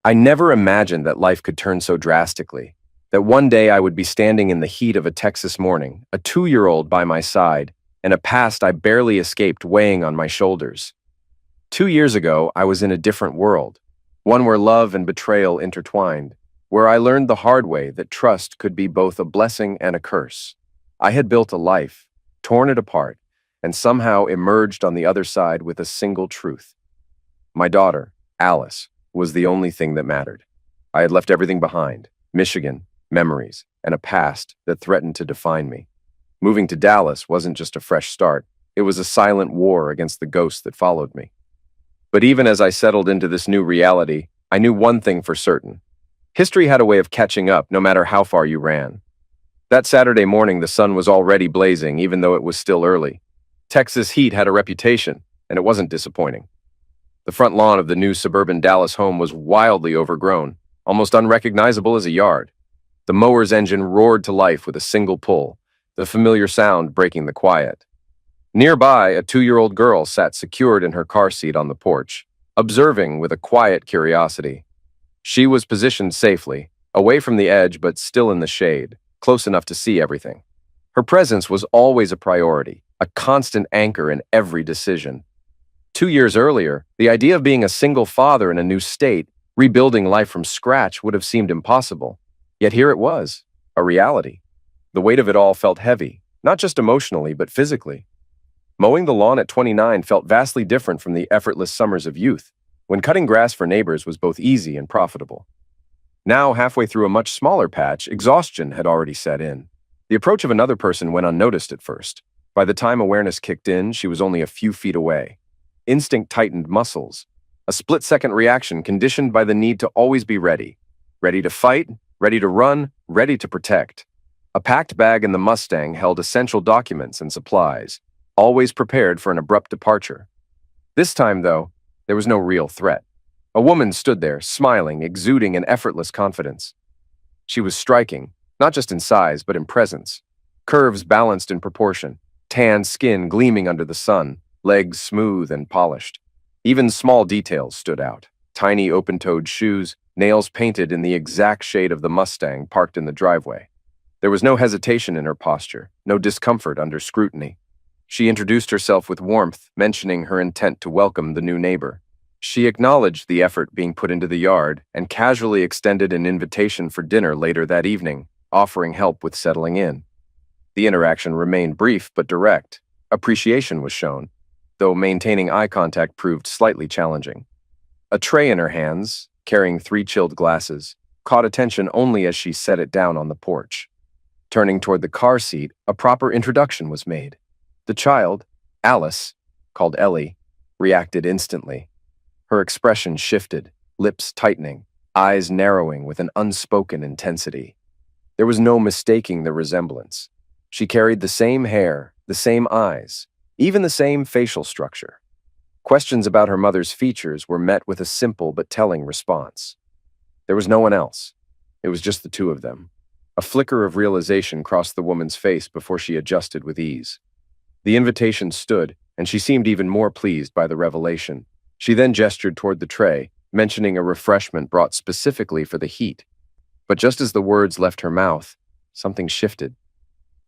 I never imagined that life could turn so drastically, that one day I would be standing in the heat of a Texas morning, a 2-year-old by my side, and a past I barely escaped weighing on my shoulders. 2 years ago, I was in a different world, one where love and betrayal intertwined, where I learned the hard way that trust could be both a blessing and a curse. I had built a life, torn it apart, and somehow emerged on the other side with a single truth. My daughter, Alice, was the only thing that mattered. I had left everything behind: Michigan, memories, and a past that threatened to define me. Moving to Dallas wasn't just a fresh start, it was a silent war against the ghosts that followed me. But even as I settled into this new reality, I knew one thing for certain. History had a way of catching up no matter how far you ran. That Saturday morning, the sun was already blazing, even though it was still early. Texas heat had a reputation, and it wasn't disappointing. The front lawn of the new suburban Dallas home was wildly overgrown, almost unrecognizable as a yard. The mower's engine roared to life with a single pull, the familiar sound breaking the quiet. Nearby, a 2-year-old girl sat secured in her car seat on the porch, observing with a quiet curiosity. She was positioned safely, away from the edge but still in the shade, close enough to see everything. Her presence was always a priority, a constant anchor in every decision. 2 years earlier, the idea of being a single father in a new state, rebuilding life from scratch, would have seemed impossible. Yet here it was, a reality. The weight of it all felt heavy, not just emotionally, but physically. Mowing the lawn at 29 felt vastly different from the effortless summers of youth, when cutting grass for neighbors was both easy and profitable. Now, halfway through a much smaller patch, exhaustion had already set in. The approach of another person went unnoticed at first. By the time awareness kicked in, she was only a few feet away. Instinct tightened muscles, a split-second reaction conditioned by the need to always be ready. Ready to fight, ready to run, ready to protect. A packed bag in the Mustang held essential documents and supplies, always prepared for an abrupt departure. This time, though, there was no real threat. A woman stood there, smiling, exuding an effortless confidence. She was striking, not just in size, but in presence. Curves balanced in proportion, tan skin gleaming under the sun, legs smooth and polished. Even small details stood out. Tiny open-toed shoes, nails painted in the exact shade of the Mustang parked in the driveway. There was no hesitation in her posture, no discomfort under scrutiny. She introduced herself with warmth, mentioning her intent to welcome the new neighbor. She acknowledged the effort being put into the yard and casually extended an invitation for dinner later that evening, offering help with settling in. The interaction remained brief but direct. Appreciation was shown, though maintaining eye contact proved slightly challenging. A tray in her hands, carrying 3 chilled glasses, caught attention only as she set it down on the porch. Turning toward the car seat, a proper introduction was made. The child, Alice, called Ellie, reacted instantly. Her expression shifted, lips tightening, eyes narrowing with an unspoken intensity. There was no mistaking the resemblance. She carried the same hair, the same eyes, even the same facial structure. Questions about her mother's features were met with a simple but telling response. There was no one else. It was just the two of them. A flicker of realization crossed the woman's face before she adjusted with ease. The invitation stood, and she seemed even more pleased by the revelation. She then gestured toward the tray, mentioning a refreshment brought specifically for the heat. But just as the words left her mouth, something shifted.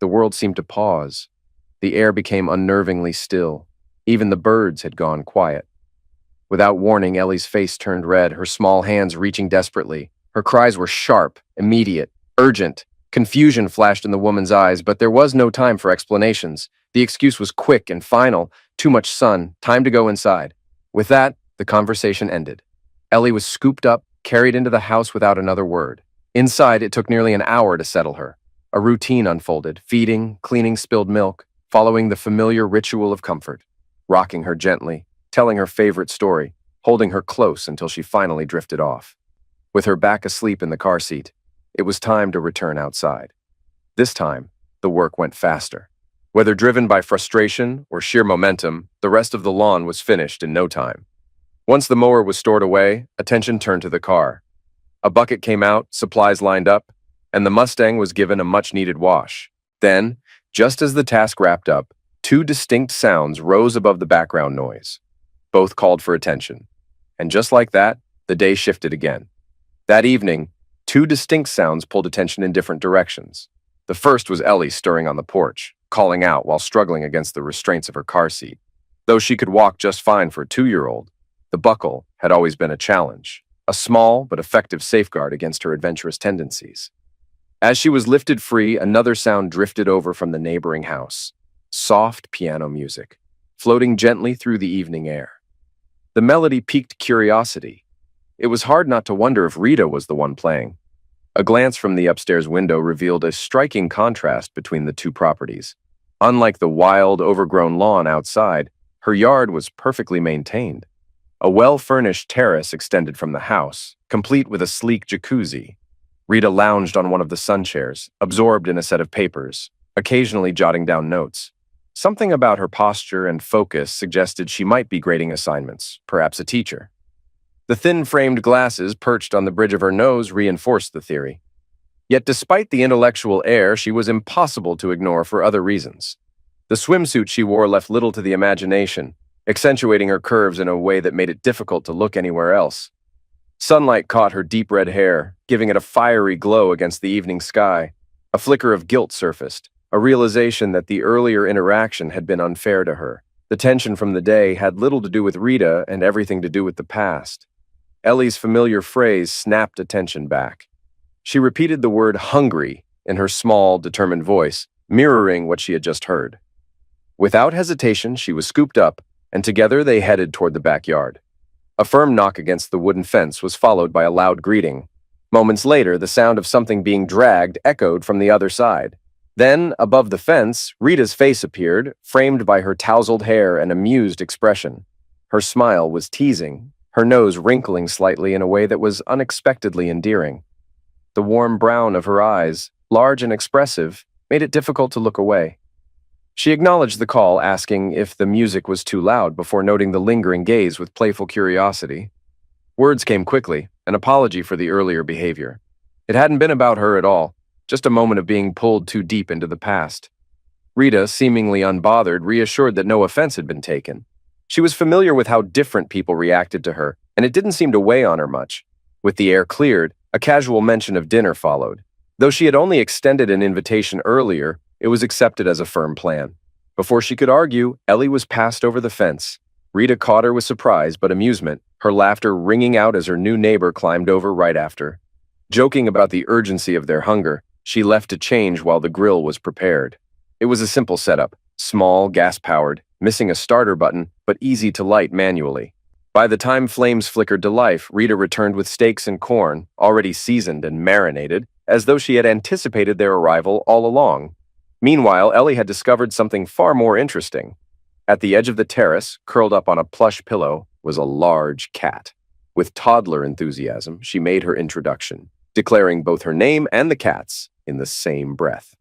The world seemed to pause. The air became unnervingly still. Even the birds had gone quiet. Without warning, Ellie's face turned red, her small hands reaching desperately. Her cries were sharp, immediate, urgent. Confusion flashed in the woman's eyes, but there was no time for explanations. The excuse was quick and final. Too much sun, time to go inside. With that, the conversation ended. Ellie was scooped up, carried into the house without another word. Inside, it took nearly an hour to settle her. A routine unfolded, feeding, cleaning spilled milk, following the familiar ritual of comfort, rocking her gently, telling her favorite story, holding her close until she finally drifted off. With her back asleep in the car seat, it was time to return outside. This time, the work went faster. Whether driven by frustration or sheer momentum, the rest of the lawn was finished in no time. Once the mower was stored away, attention turned to the car. A bucket came out, supplies lined up, and the Mustang was given a much-needed wash. Then, just as the task wrapped up, 2 distinct sounds rose above the background noise. Both called for attention. And just like that, the day shifted again. That evening, two distinct sounds pulled attention in different directions. The first was Ellie stirring on the porch, calling out while struggling against the restraints of her car seat. Though she could walk just fine for a 2-year-old, the buckle had always been a challenge, a small but effective safeguard against her adventurous tendencies. As she was lifted free, another sound drifted over from the neighboring house. Soft piano music, floating gently through the evening air. The melody piqued curiosity. It was hard not to wonder if Rita was the one playing. A glance from the upstairs window revealed a striking contrast between the two properties. Unlike the wild, overgrown lawn outside, her yard was perfectly maintained. A well-furnished terrace extended from the house, complete with a sleek jacuzzi. Rita lounged on one of the sun chairs, absorbed in a set of papers, occasionally jotting down notes. Something about her posture and focus suggested she might be grading assignments, perhaps a teacher. The thin-framed glasses perched on the bridge of her nose reinforced the theory. Yet despite the intellectual air, she was impossible to ignore for other reasons. The swimsuit she wore left little to the imagination, accentuating her curves in a way that made it difficult to look anywhere else. Sunlight caught her deep red hair, giving it a fiery glow against the evening sky. A flicker of guilt surfaced, a realization that the earlier interaction had been unfair to her. The tension from the day had little to do with Rita and everything to do with the past. Ellie's familiar phrase snapped attention back. She repeated the word hungry in her small, determined voice, mirroring what she had just heard. Without hesitation, she was scooped up, and together they headed toward the backyard. A firm knock against the wooden fence was followed by a loud greeting. Moments later, the sound of something being dragged echoed from the other side. Then, above the fence, Rita's face appeared, framed by her tousled hair and amused expression. Her smile was teasing, her nose wrinkling slightly in a way that was unexpectedly endearing. The warm brown of her eyes, large and expressive, made it difficult to look away. She acknowledged the call, asking if the music was too loud before noting the lingering gaze with playful curiosity. Words came quickly, an apology for the earlier behavior. It hadn't been about her at all, just a moment of being pulled too deep into the past. Rita, seemingly unbothered, reassured that no offense had been taken. She was familiar with how different people reacted to her, and it didn't seem to weigh on her much. With the air cleared, a casual mention of dinner followed. Though she had only extended an invitation earlier, it was accepted as a firm plan. Before she could argue, Ellie was passed over the fence. Rita caught her with surprise but amusement, her laughter ringing out as her new neighbor climbed over right after. Joking about the urgency of their hunger, she left to change while the grill was prepared. It was a simple setup, small, gas-powered, missing a starter button, but easy to light manually. By the time flames flickered to life, Rita returned with steaks and corn, already seasoned and marinated, as though she had anticipated their arrival all along. Meanwhile, Ellie had discovered something far more interesting. At the edge of the terrace, curled up on a plush pillow, was a large cat. With toddler enthusiasm, she made her introduction, declaring both her name and the cat's in the same breath.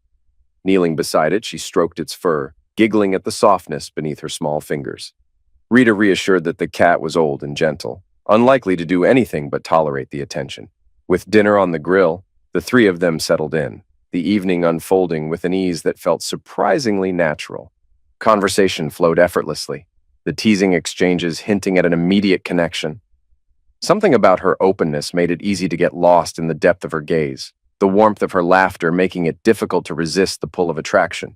Kneeling beside it, she stroked its fur, giggling at the softness beneath her small fingers. Rita reassured that the cat was old and gentle, unlikely to do anything but tolerate the attention. With dinner on the grill, the three of them settled in, the evening unfolding with an ease that felt surprisingly natural. Conversation flowed effortlessly, the teasing exchanges hinting at an immediate connection. Something about her openness made it easy to get lost in the depth of her gaze, the warmth of her laughter making it difficult to resist the pull of attraction.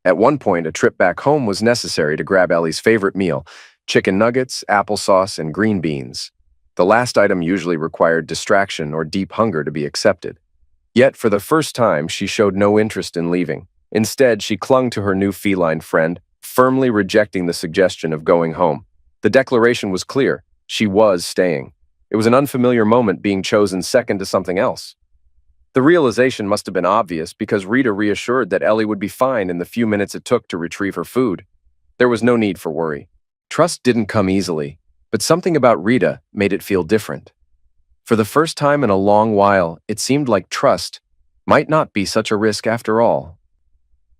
At one point, a trip back home was necessary to grab Ellie's favorite meal, chicken nuggets, applesauce, and green beans. The last item usually required distraction or deep hunger to be accepted. Yet, for the first time, she showed no interest in leaving. Instead, she clung to her new feline friend, firmly rejecting the suggestion of going home. The declaration was clear. She was staying. It was an unfamiliar moment being chosen second to something else. The realization must have been obvious because Rita reassured that Ellie would be fine in the few minutes it took to retrieve her food. There was no need for worry. Trust didn't come easily, but something about Rita made it feel different. For the first time in a long while, it seemed like trust might not be such a risk after all.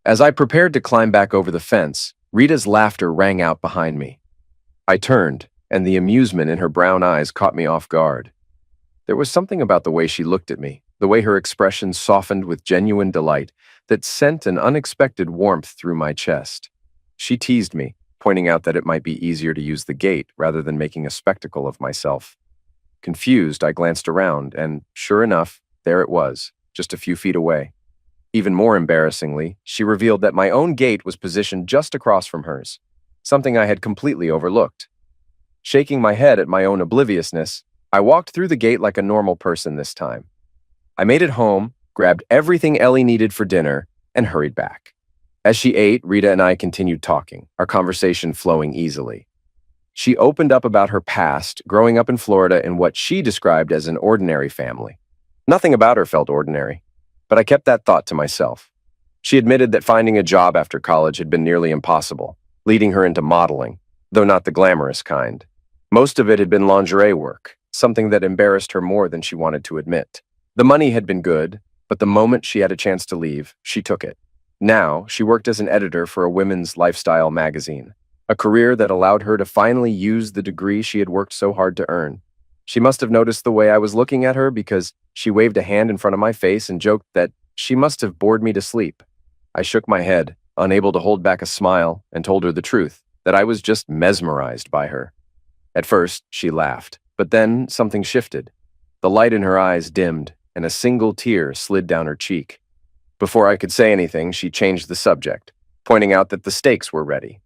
As I prepared to climb back over the fence, Rita's laughter rang out behind me. I turned, and the amusement in her brown eyes caught me off guard. There was something about the way she looked at me, the way her expression softened with genuine delight, that sent an unexpected warmth through my chest. She teased me, pointing out that it might be easier to use the gate rather than making a spectacle of myself. Confused, I glanced around, and sure enough, there it was, just a few feet away. Even more embarrassingly, she revealed that my own gate was positioned just across from hers, something I had completely overlooked. Shaking my head at my own obliviousness, I walked through the gate like a normal person this time. I made it home, grabbed everything Ellie needed for dinner, and hurried back. As she ate, Rita and I continued talking, our conversation flowing easily. She opened up about her past, growing up in Florida in what she described as an ordinary family. Nothing about her felt ordinary, but I kept that thought to myself. She admitted that finding a job after college had been nearly impossible, leading her into modeling, though not the glamorous kind. Most of it had been lingerie work, something that embarrassed her more than she wanted to admit. The money had been good, but the moment she had a chance to leave, she took it. Now, she worked as an editor for a women's lifestyle magazine, a career that allowed her to finally use the degree she had worked so hard to earn. She must have noticed the way I was looking at her because she waved a hand in front of my face and joked that she must have bored me to sleep. I shook my head, unable to hold back a smile, and told her the truth, that I was just mesmerized by her. At first, she laughed, but then something shifted. The light in her eyes dimmed, and a single tear slid down her cheek. Before I could say anything, she changed the subject, pointing out that the steaks were ready.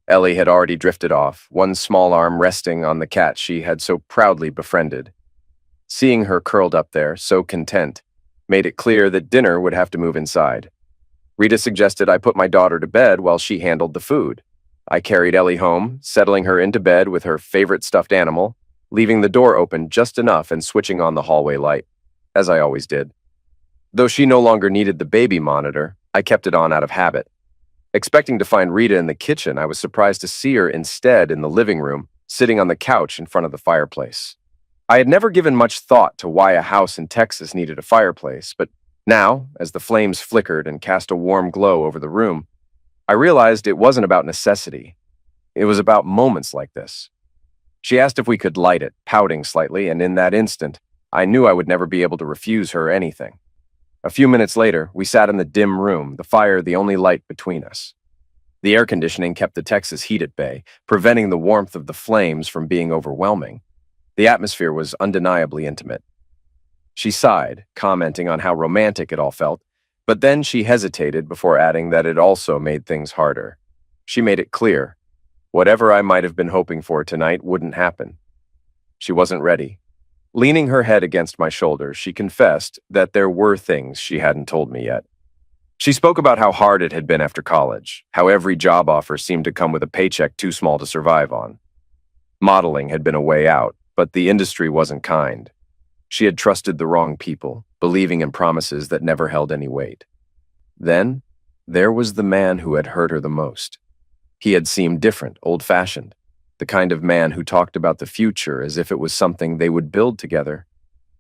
Ellie had already drifted off, one small arm resting on the cat she had so proudly befriended. Seeing her curled up there, so content, made it clear that dinner would have to move inside. Rita suggested I put my daughter to bed while she handled the food. I carried Ellie home, settling her into bed with her favorite stuffed animal, leaving the door open just enough and switching on the hallway light, as I always did. Though she no longer needed the baby monitor, I kept it on out of habit. Expecting to find Rita in the kitchen, I was surprised to see her instead in the living room, sitting on the couch in front of the fireplace. I had never given much thought to why a house in Texas needed a fireplace, but now, as the flames flickered and cast a warm glow over the room, I realized it wasn't about necessity. It was about moments like this. She asked if we could light it, pouting slightly, and in that instant, I knew I would never be able to refuse her anything. A few minutes later, we sat in the dim room, the fire the only light between us. The air conditioning kept the Texas heat at bay, preventing the warmth of the flames from being overwhelming. The atmosphere was undeniably intimate. She sighed, commenting on how romantic it all felt, but then she hesitated before adding that it also made things harder. She made it clear, whatever I might have been hoping for tonight wouldn't happen. She wasn't ready. Leaning her head against my shoulder, she confessed that there were things she hadn't told me yet. She spoke about how hard it had been after college, how every job offer seemed to come with a paycheck too small to survive on. Modeling had been a way out, but the industry wasn't kind. She had trusted the wrong people, believing in promises that never held any weight. Then, there was the man who had hurt her the most. He had seemed different, old-fashioned, the kind of man who talked about the future as if it was something they would build together.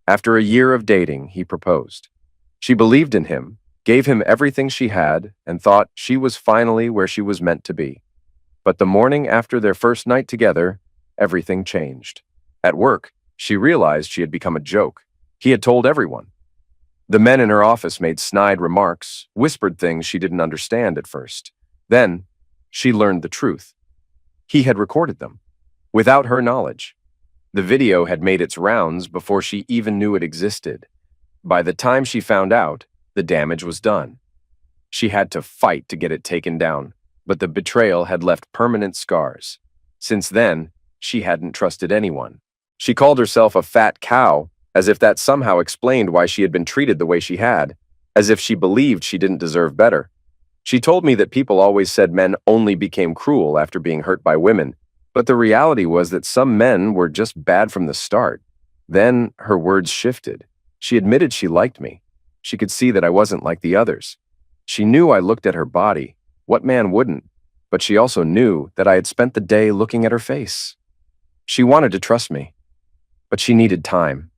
After a year of dating, he proposed. She believed in him, gave him everything she had, and thought she was finally where she was meant to be. But the morning after their first night together, everything changed. At work, she realized she had become a joke. He had told everyone. The men in her office made snide remarks, whispered things she didn't understand at first. Then, she learned the truth. He had recorded them, without her knowledge. The video had made its rounds before she even knew it existed. By the time she found out, the damage was done. She had to fight to get it taken down, but the betrayal had left permanent scars. Since then, she hadn't trusted anyone. She called herself a fat cow, as if that somehow explained why she had been treated the way she had, as if she believed she didn't deserve better. She told me that people always said men only became cruel after being hurt by women, but the reality was that some men were just bad from the start. Then her words shifted. She admitted she liked me. She could see that I wasn't like the others. She knew I looked at her body. What man wouldn't? But she also knew that I had spent the day looking at her face. She wanted to trust me, but she needed time.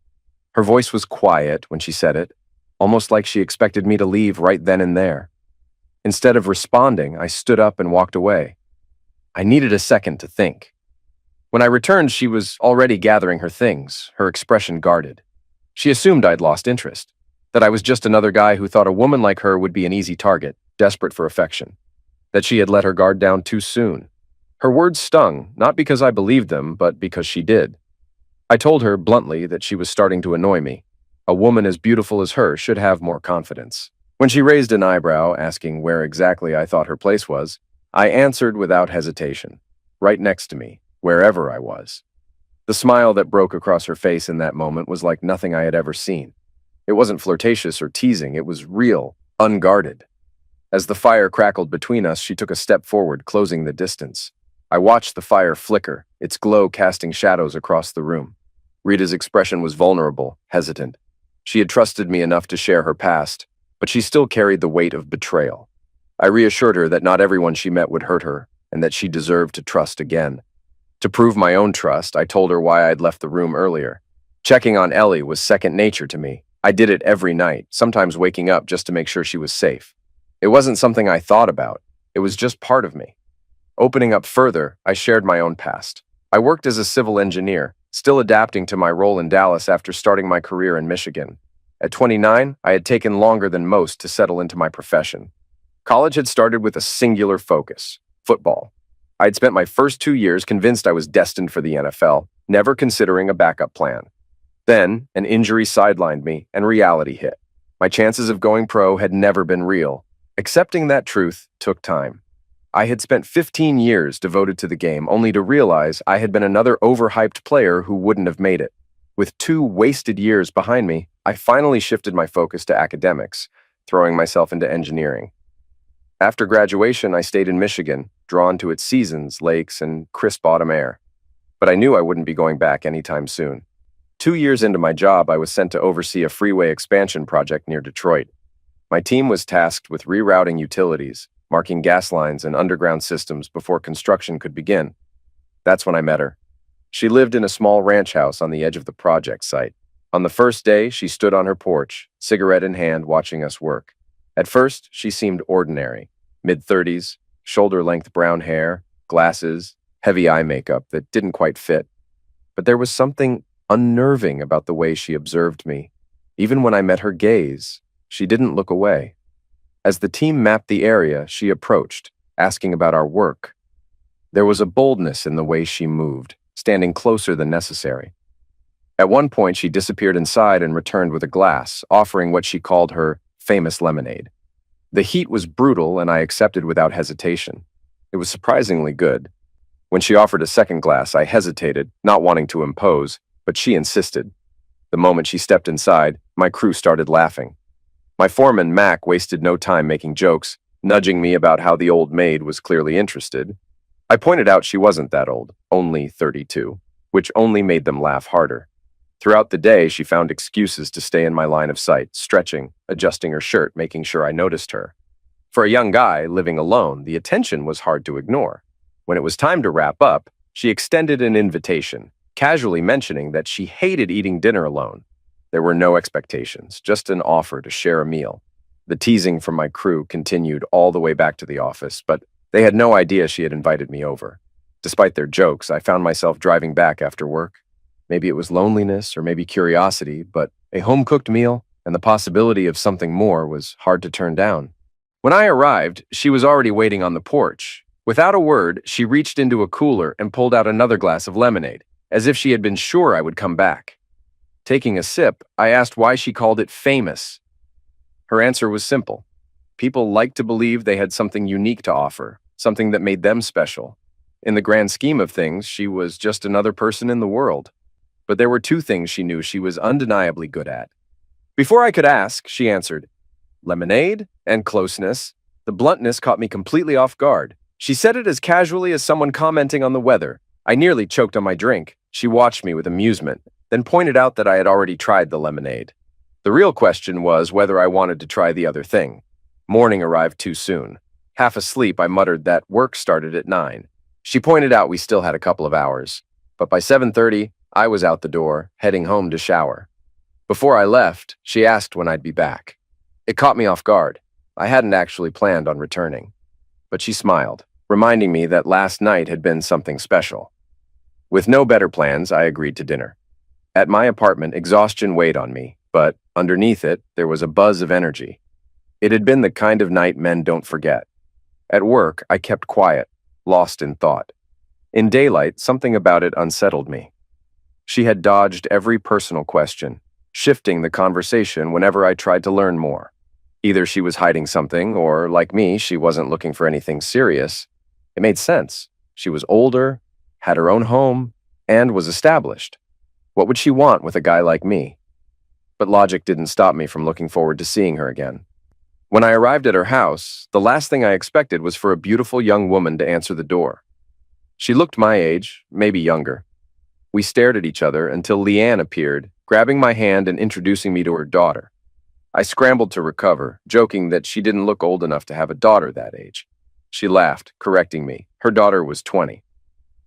Her voice was quiet when she said it, almost like she expected me to leave right then and there. Instead of responding, I stood up and walked away. I needed a second to think. When I returned, she was already gathering her things, her expression guarded. She assumed I'd lost interest, that I was just another guy who thought a woman like her would be an easy target, desperate for affection, that she had let her guard down too soon. Her words stung, not because I believed them, but because she did. I told her bluntly that she was starting to annoy me. A woman as beautiful as her should have more confidence. When she raised an eyebrow, asking where exactly I thought her place was, I answered without hesitation, right next to me, wherever I was. The smile that broke across her face in that moment was like nothing I had ever seen. It wasn't flirtatious or teasing, it was real, unguarded. As the fire crackled between us, she took a step forward, closing the distance. I watched the fire flicker, its glow casting shadows across the room. Rita's expression was vulnerable, hesitant. She had trusted me enough to share her past, but she still carried the weight of betrayal. I reassured her that not everyone she met would hurt her, and that she deserved to trust again. To prove my own trust, I told her why I'd left the room earlier. Checking on Ellie was second nature to me. I did it every night, sometimes waking up just to make sure she was safe. It wasn't something I thought about. It was just part of me. Opening up further, I shared my own past. I worked as a civil engineer, still adapting to my role in Dallas after starting my career in Michigan. At 29, I had taken longer than most to settle into my profession. College had started with a singular focus: football. I had spent my first 2 years convinced I was destined for the NFL, never considering a backup plan. Then, an injury sidelined me, and reality hit. My chances of going pro had never been real. Accepting that truth took time. I had spent 15 years devoted to the game, only to realize I had been another overhyped player who wouldn't have made it. With 2 wasted years behind me, I finally shifted my focus to academics, throwing myself into engineering. After graduation, I stayed in Michigan, drawn to its seasons, lakes, and crisp autumn air. But I knew I wouldn't be going back anytime soon. 2 years into my job, I was sent to oversee a freeway expansion project near Detroit. My team was tasked with rerouting utilities, marking gas lines and underground systems before construction could begin. That's when I met her. She lived in a small ranch house on the edge of the project site. On the first day, she stood on her porch, cigarette in hand, watching us work. At first, she seemed ordinary, mid-30s, shoulder-length brown hair, glasses, heavy eye makeup that didn't quite fit. But there was something unnerving about the way she observed me. Even when I met her gaze, she didn't look away. As the team mapped the area, she approached, asking about our work. There was a boldness in the way she moved, standing closer than necessary. At one point, she disappeared inside and returned with a glass, offering what she called her famous lemonade. The heat was brutal, and I accepted without hesitation. It was surprisingly good. When she offered a second glass, I hesitated, not wanting to impose, but she insisted. The moment she stepped inside, my crew started laughing. My foreman, Mac, wasted no time making jokes, nudging me about how the old maid was clearly interested. I pointed out she wasn't that old, only 32, which only made them laugh harder. Throughout the day, she found excuses to stay in my line of sight, stretching, adjusting her shirt, making sure I noticed her. For a young guy living alone, the attention was hard to ignore. When it was time to wrap up, she extended an invitation, casually mentioning that she hated eating dinner alone. There were no expectations, just an offer to share a meal. The teasing from my crew continued all the way back to the office, but they had no idea she had invited me over. Despite their jokes, I found myself driving back after work. Maybe it was loneliness or maybe curiosity, but a home-cooked meal and the possibility of something more was hard to turn down. When I arrived, she was already waiting on the porch. Without a word, she reached into a cooler and pulled out another glass of lemonade, as if she had been sure I would come back. Taking a sip, I asked why she called it famous. Her answer was simple. People liked to believe they had something unique to offer, something that made them special. In the grand scheme of things, she was just another person in the world. But there were 2 things she knew she was undeniably good at. Before I could ask, she answered, lemonade and closeness. The bluntness caught me completely off guard. She said it as casually as someone commenting on the weather. I nearly choked on my drink. She watched me with amusement, then pointed out that I had already tried the lemonade. The real question was whether I wanted to try the other thing. Morning arrived too soon. Half asleep, I muttered that work started at 9. She pointed out we still had a couple of hours. But by 7:30, I was out the door, heading home to shower. Before I left, she asked when I'd be back. It caught me off guard. I hadn't actually planned on returning. But she smiled, reminding me that last night had been something special. With no better plans, I agreed to dinner. At my apartment, exhaustion weighed on me, but underneath it, there was a buzz of energy. It had been the kind of night men don't forget. At work, I kept quiet, lost in thought. In daylight, something about it unsettled me. She had dodged every personal question, shifting the conversation whenever I tried to learn more. Either she was hiding something, or, like me, she wasn't looking for anything serious. It made sense. She was older, had her own home, and was established. What would she want with a guy like me? But logic didn't stop me from looking forward to seeing her again. When I arrived at her house, the last thing I expected was for a beautiful young woman to answer the door. She looked my age, maybe younger. We stared at each other until Leanne appeared, grabbing my hand and introducing me to her daughter. I scrambled to recover, joking that she didn't look old enough to have a daughter that age. She laughed, correcting me. Her daughter was 20.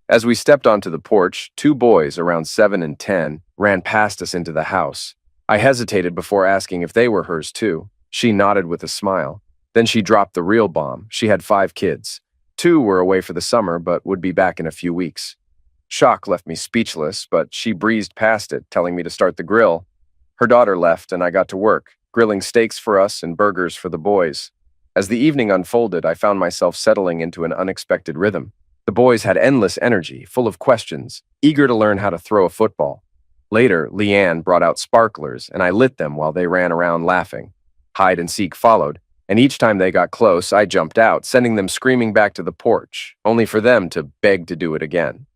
As we stepped onto the porch, two boys around 7 and 10 ran past us into the house. I hesitated before asking if they were hers too. She nodded with a smile. Then she dropped the real bomb. She had 5 kids. 2 were away for the summer, but would be back in a few weeks. Shock left me speechless, but she breezed past it, telling me to start the grill. Her daughter left, and I got to work, grilling steaks for us and burgers for the boys. As the evening unfolded, I found myself settling into an unexpected rhythm. The boys had endless energy, full of questions, eager to learn how to throw a football. Later, Leanne brought out sparklers, and I lit them while they ran around laughing. Hide and seek followed, and each time they got close, I jumped out, sending them screaming back to the porch, only for them to beg to do it again.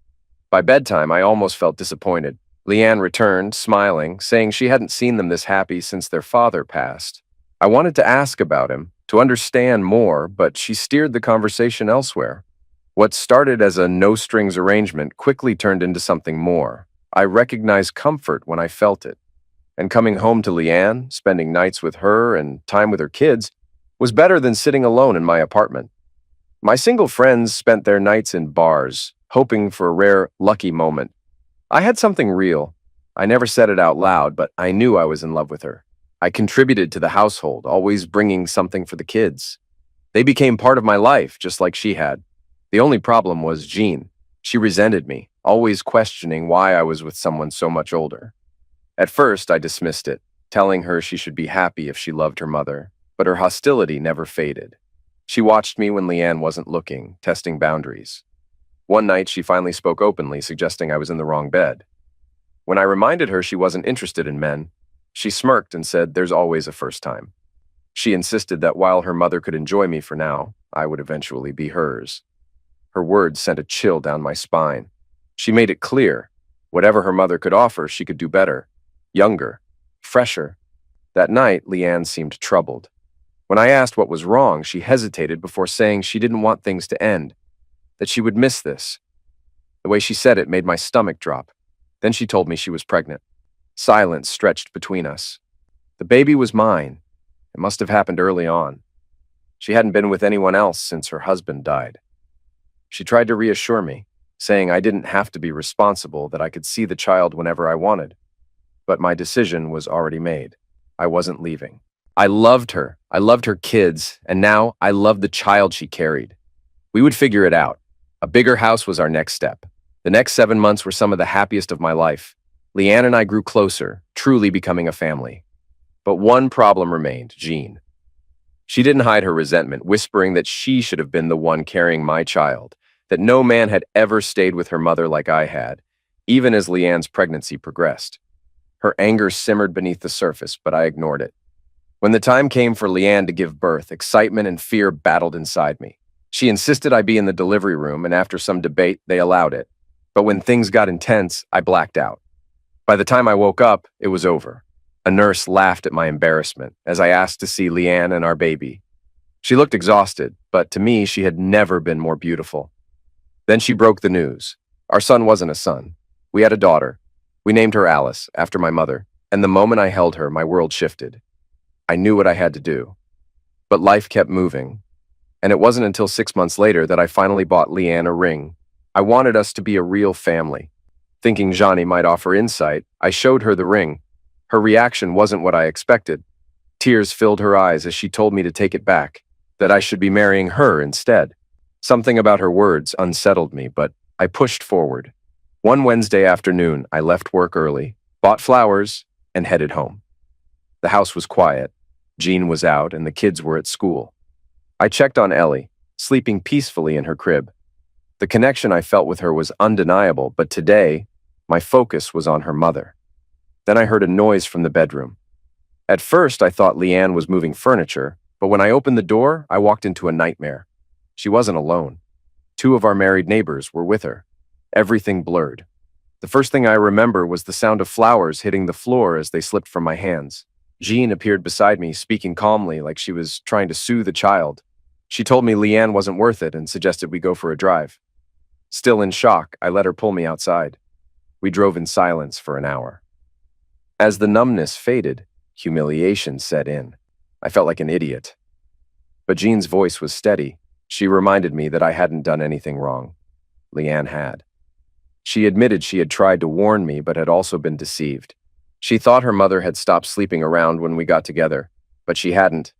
By bedtime, I almost felt disappointed. Leanne returned, smiling, saying she hadn't seen them this happy since their father passed. I wanted to ask about him, to understand more, but she steered the conversation elsewhere. What started as a no-strings arrangement quickly turned into something more. I recognized comfort when I felt it. And coming home to Leanne, spending nights with her and time with her kids, was better than sitting alone in my apartment. My single friends spent their nights in bars, hoping for a rare, lucky moment. I had something real. I never said it out loud, but I knew I was in love with her. I contributed to the household, always bringing something for the kids. They became part of my life, just like she had. The only problem was Jean. She resented me, always questioning why I was with someone so much older. At first, I dismissed it, telling her she should be happy if she loved her mother, but her hostility never faded. She watched me when Leanne wasn't looking, testing boundaries. One night, she finally spoke openly, suggesting I was in the wrong bed. When I reminded her she wasn't interested in men, she smirked and said there's always a first time. She insisted that while her mother could enjoy me for now, I would eventually be hers. Her words sent a chill down my spine. She made it clear, whatever her mother could offer, she could do better, younger, fresher. That night, Leanne seemed troubled. When I asked what was wrong, she hesitated before saying she didn't want things to end, that she would miss this. The way she said it made my stomach drop. Then she told me she was pregnant. Silence stretched between us. The baby was mine. It must have happened early on. She hadn't been with anyone else since her husband died. She tried to reassure me, saying I didn't have to be responsible, that I could see the child whenever I wanted. But my decision was already made. I wasn't leaving. I loved her. I loved her kids, and now I loved the child she carried. We would figure it out. A bigger house was our next step. The next 7 months were some of the happiest of my life. Leanne and I grew closer, truly becoming a family. But one problem remained, Jean. She didn't hide her resentment, whispering that she should have been the one carrying my child, that no man had ever stayed with her mother like I had, even as Leanne's pregnancy progressed. Her anger simmered beneath the surface, but I ignored it. When the time came for Leanne to give birth, excitement and fear battled inside me. She insisted I be in the delivery room, and after some debate, they allowed it. But when things got intense, I blacked out. By the time I woke up, it was over. A nurse laughed at my embarrassment as I asked to see Leanne and our baby. She looked exhausted, but to me, she had never been more beautiful. Then she broke the news. Our son wasn't a son. We had a daughter. We named her Alice, after my mother, and the moment I held her, my world shifted. I knew what I had to do. But life kept moving, and it wasn't until 6 months later that I finally bought Leanne a ring. I wanted us to be a real family. Thinking Johnny might offer insight, I showed her the ring. Her reaction wasn't what I expected. Tears filled her eyes as she told me to take it back, that I should be marrying her instead. Something about her words unsettled me, but I pushed forward. One Wednesday afternoon, I left work early, bought flowers, and headed home. The house was quiet. Jean was out, and the kids were at school. I checked on Ellie, sleeping peacefully in her crib. The connection I felt with her was undeniable, but today, My focus was on her mother. Then I heard a noise from the bedroom. At first, I thought Leanne was moving furniture, but when I opened the door, I walked into a nightmare. She wasn't alone. Two of our married neighbors were with her. Everything blurred. The first thing I remember was the sound of flowers hitting the floor as they slipped from my hands. Jean appeared beside me, speaking calmly like she was trying to soothe a child. She told me Leanne wasn't worth it and suggested we go for a drive. Still in shock, I let her pull me outside. We drove in silence for an hour. As the numbness faded, humiliation set in. I felt like an idiot. But Jean's voice was steady. She reminded me that I hadn't done anything wrong. Leanne had. She admitted she had tried to warn me but had also been deceived. She thought her mother had stopped sleeping around when we got together, but she hadn't.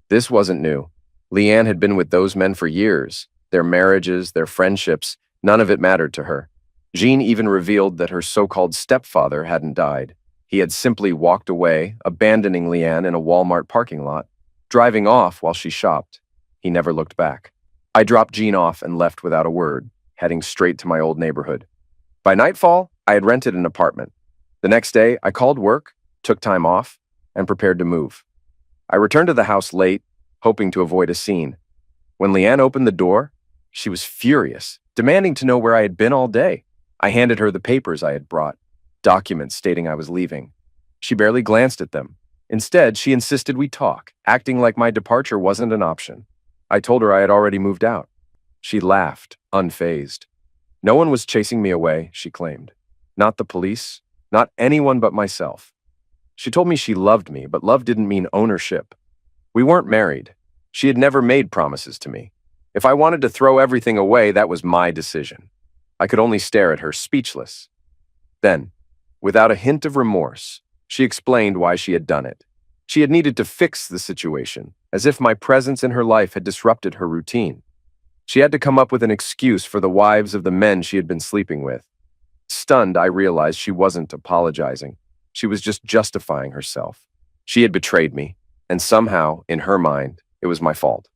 This wasn't new. Leanne had been with those men for years. Their marriages, their friendships, none of it mattered to her. Jean even revealed that her so-called stepfather hadn't died. He had simply walked away, abandoning Leanne in a Walmart parking lot, driving off while she shopped. He never looked back. I dropped Jean off and left without a word, heading straight to my old neighborhood. By nightfall, I had rented an apartment. The next day, I called work, took time off, and prepared to move. I returned to the house late, hoping to avoid a scene. When Leanne opened the door, she was furious, demanding to know where I had been all day. I handed her the papers I had brought, documents stating I was leaving. She barely glanced at them. Instead, she insisted we talk, acting like my departure wasn't an option. I told her I had already moved out. She laughed, unfazed. No one was chasing me away, she claimed. Not the police, not anyone but myself. She told me she loved me, but love didn't mean ownership. We weren't married. She had never made promises to me. If I wanted to throw everything away, that was my decision. I could only stare at her, speechless. Then, without a hint of remorse, she explained why she had done it. She had needed to fix the situation, as if my presence in her life had disrupted her routine. She had to come up with an excuse for the wives of the men she had been sleeping with. Stunned, I realized she wasn't apologizing. She was just justifying herself. She had betrayed me, and somehow, in her mind, it was my fault.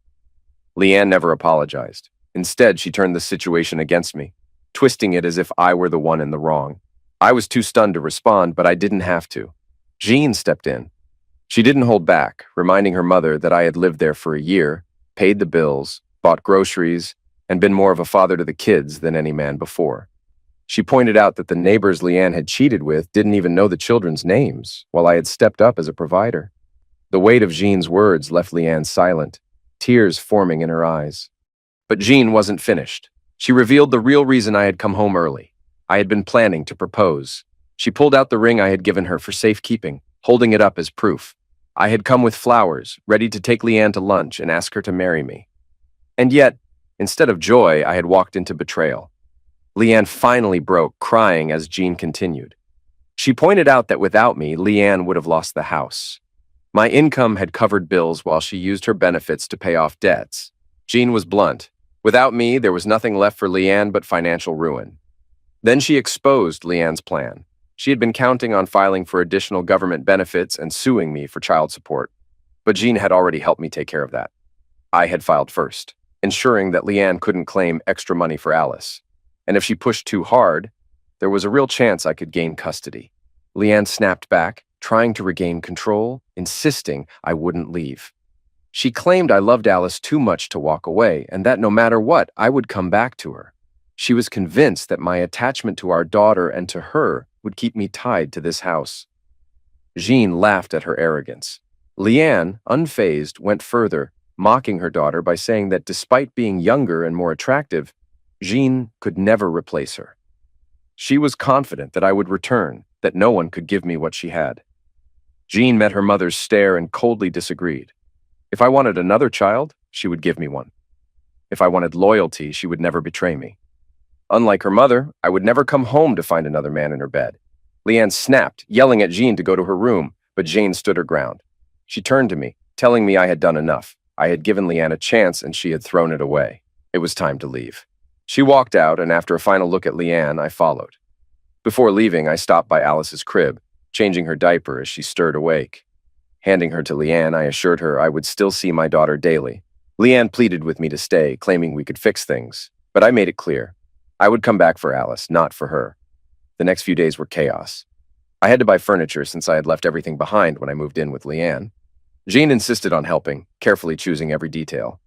Leanne never apologized. Instead, she turned the situation against me, twisting it as if I were the one in the wrong. I was too stunned to respond, but I didn't have to. Jean stepped in. She didn't hold back, reminding her mother that I had lived there for a year, paid the bills, bought groceries, and been more of a father to the kids than any man before. She pointed out that the neighbors Leanne had cheated with didn't even know the children's names, while I had stepped up as a provider. The weight of Jean's words left Leanne silent, tears forming in her eyes. But Jean wasn't finished. She revealed the real reason I had come home early. I had been planning to propose. She pulled out the ring I had given her for safekeeping, holding it up as proof. I had come with flowers, ready to take Leanne to lunch and ask her to marry me. And yet, instead of joy, I had walked into betrayal. Leanne finally broke, crying as Jean continued. She pointed out that without me, Leanne would have lost the house. My income had covered bills while she used her benefits to pay off debts. Jean was blunt. Without me, there was nothing left for Leanne but financial ruin. Then she exposed Leanne's plan. She had been counting on filing for additional government benefits and suing me for child support. But Jean had already helped me take care of that. I had filed first, ensuring that Leanne couldn't claim extra money for Alice. And if she pushed too hard, there was a real chance I could gain custody. Leanne snapped back, trying to regain control, insisting I wouldn't leave. She claimed I loved Alice too much to walk away, and that no matter what, I would come back to her. She was convinced that my attachment to our daughter and to her would keep me tied to this house. Jean laughed at her arrogance. Leanne, unfazed, went further, mocking her daughter by saying that despite being younger and more attractive, Jean could never replace her. She was confident that I would return, that no one could give me what she had. Jean met her mother's stare and coldly disagreed. If I wanted another child, she would give me one. If I wanted loyalty, she would never betray me. Unlike her mother, I would never come home to find another man in her bed. Leanne snapped, yelling at Jean to go to her room, but Jane stood her ground. She turned to me, telling me I had done enough. I had given Leanne a chance and she had thrown it away. It was time to leave. She walked out, and after a final look at Leanne, I followed. Before leaving, I stopped by Alice's crib, changing her diaper as she stirred awake. Handing her to Leanne, I assured her I would still see my daughter daily. Leanne pleaded with me to stay, claiming we could fix things, but I made it clear. I would come back for Alice, not for her. The next few days were chaos. I had to buy furniture since I had left everything behind when I moved in with Leanne. Jean insisted on helping, carefully choosing every detail.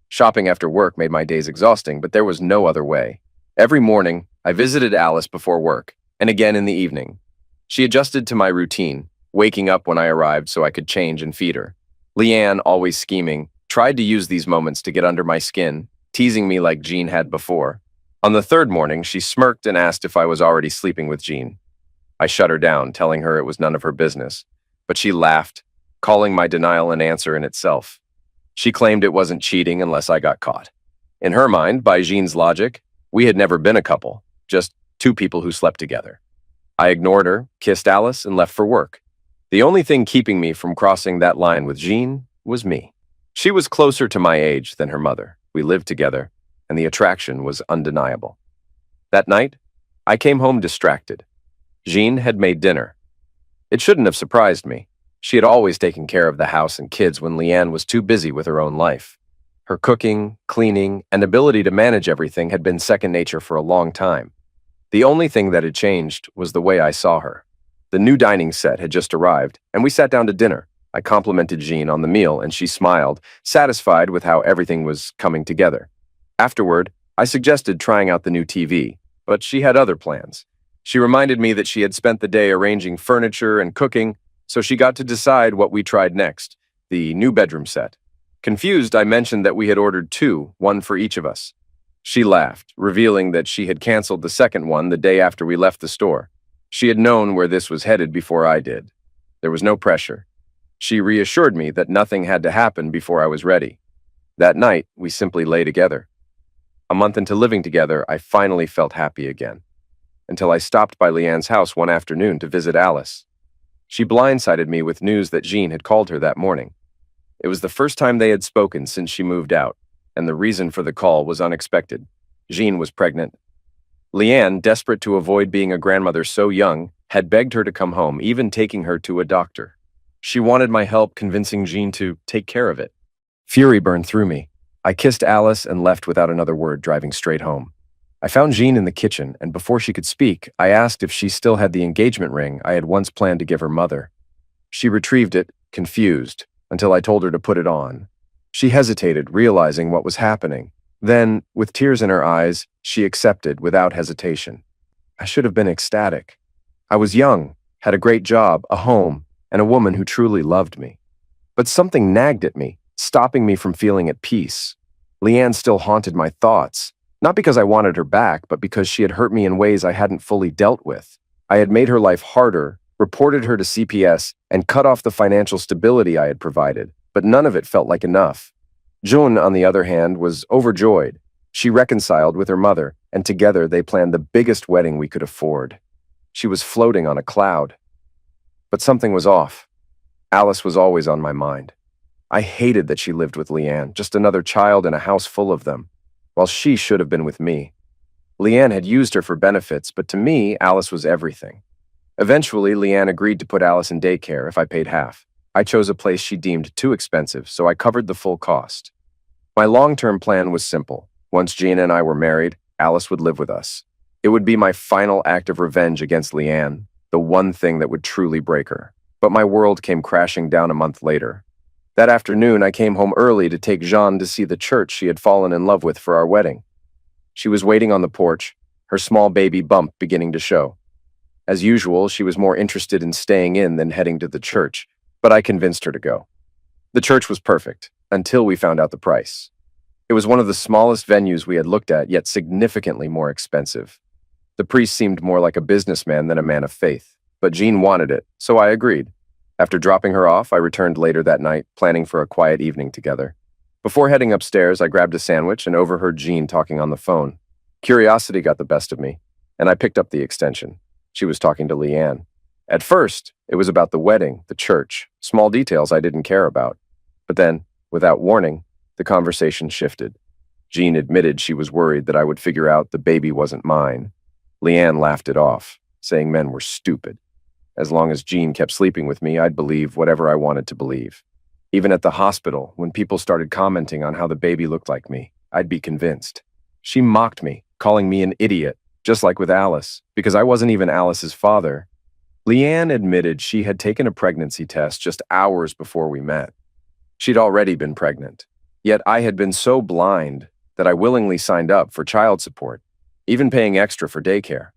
Shopping after work made my days exhausting, but there was no other way. Every morning, I visited Alice before work, and again in the evening. She adjusted to my routine, waking up when I arrived so I could change and feed her. Leanne, always scheming, tried to use these moments to get under my skin, teasing me like Jean had before. On the third morning, she smirked and asked if I was already sleeping with Jean. I shut her down, telling her it was none of her business, but she laughed, calling my denial an answer in itself. She claimed it wasn't cheating unless I got caught. In her mind, by Jean's logic, we had never been a couple, just two people who slept together. I ignored her, kissed Alice, and left for work. The only thing keeping me from crossing that line with Jean was me. She was closer to my age than her mother. We lived together, and the attraction was undeniable. That night, I came home distracted. Jean had made dinner. It shouldn't have surprised me. She had always taken care of the house and kids when Leanne was too busy with her own life. Her cooking, cleaning, and ability to manage everything had been second nature for a long time. The only thing that had changed was the way I saw her. The new dining set had just arrived, and we sat down to dinner. I complimented Jean on the meal, and she smiled, satisfied with how everything was coming together. Afterward, I suggested trying out the new TV, but she had other plans. She reminded me that she had spent the day arranging furniture and cooking, so she got to decide what we tried next, the new bedroom set. Confused, I mentioned that we had ordered two, one for each of us. She laughed, revealing that she had canceled the second one the day after we left the store. She had known where this was headed before I did. There was no pressure. She reassured me that nothing had to happen before I was ready. That night, we simply lay together. A month into living together, I finally felt happy again. Until I stopped by Leanne's house one afternoon to visit Alice. She blindsided me with news that Jean had called her that morning. It was the first time they had spoken since she moved out, and the reason for the call was unexpected. Jean was pregnant. Leanne, desperate to avoid being a grandmother so young, had begged her to come home, even taking her to a doctor. She wanted my help convincing Jean to take care of it. Fury burned through me. I kissed Alice and left without another word, driving straight home. I found Jean in the kitchen, and before she could speak, I asked if she still had the engagement ring I had once planned to give her mother. She retrieved it, confused, until I told her to put it on. She hesitated, realizing what was happening. Then, with tears in her eyes, she accepted without hesitation. I should have been ecstatic. I was young, had a great job, a home, and a woman who truly loved me. But something nagged at me, stopping me from feeling at peace. Leanne still haunted my thoughts, not because I wanted her back, but because she had hurt me in ways I hadn't fully dealt with. I had made her life harder, reported her to CPS, and cut off the financial stability I had provided, but none of it felt like enough. June, on the other hand, was overjoyed. She reconciled with her mother, and together they planned the biggest wedding we could afford. She was floating on a cloud. But something was off. Alice was always on my mind. I hated that she lived with Leanne, just another child in a house full of them, while she should have been with me. Leanne had used her for benefits, but to me, Alice was everything. Eventually, Leanne agreed to put Alice in daycare if I paid half. I chose a place she deemed too expensive, so I covered the full cost. My long-term plan was simple. Once Gina and I were married, Alice would live with us. It would be my final act of revenge against Leanne, the one thing that would truly break her. But my world came crashing down a month later. That afternoon, I came home early to take Jeanne to see the church she had fallen in love with for our wedding. She was waiting on the porch, her small baby bump beginning to show. As usual, she was more interested in staying in than heading to the church, but I convinced her to go. The church was perfect, until we found out the price. It was one of the smallest venues we had looked at, yet significantly more expensive. The priest seemed more like a businessman than a man of faith, but Jean wanted it, so I agreed. After dropping her off, I returned later that night, planning for a quiet evening together. Before heading upstairs, I grabbed a sandwich and overheard Jean talking on the phone. Curiosity got the best of me, and I picked up the extension. She was talking to Leanne. At first, it was about the wedding, the church, small details I didn't care about. But then, without warning, the conversation shifted. Jean admitted she was worried that I would figure out the baby wasn't mine. Leanne laughed it off, saying men were stupid. As long as Jean kept sleeping with me, I'd believe whatever I wanted to believe. Even at the hospital, when people started commenting on how the baby looked like me, I'd be convinced. She mocked me, calling me an idiot, Just like with Alice, because I wasn't even Alice's father. Leanne admitted she had taken a pregnancy test just hours before we met. She'd already been pregnant. Yet I had been so blind that I willingly signed up for child support, even paying extra for daycare.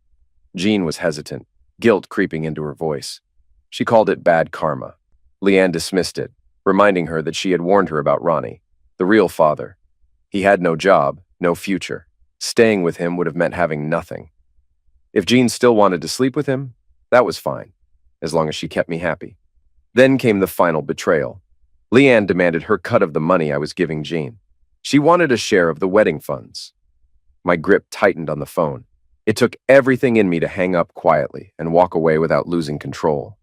Jean was hesitant, guilt creeping into her voice. She called it bad karma. Leanne dismissed it, reminding her that she had warned her about Ronnie, the real father. He had no job, no future. Staying with him would have meant having nothing. If Jean still wanted to sleep with him, that was fine, as long as she kept me happy. Then came the final betrayal. Leanne demanded her cut of the money I was giving Jean. She wanted a share of the wedding funds. My grip tightened on the phone. It took everything in me to hang up quietly and walk away without losing control.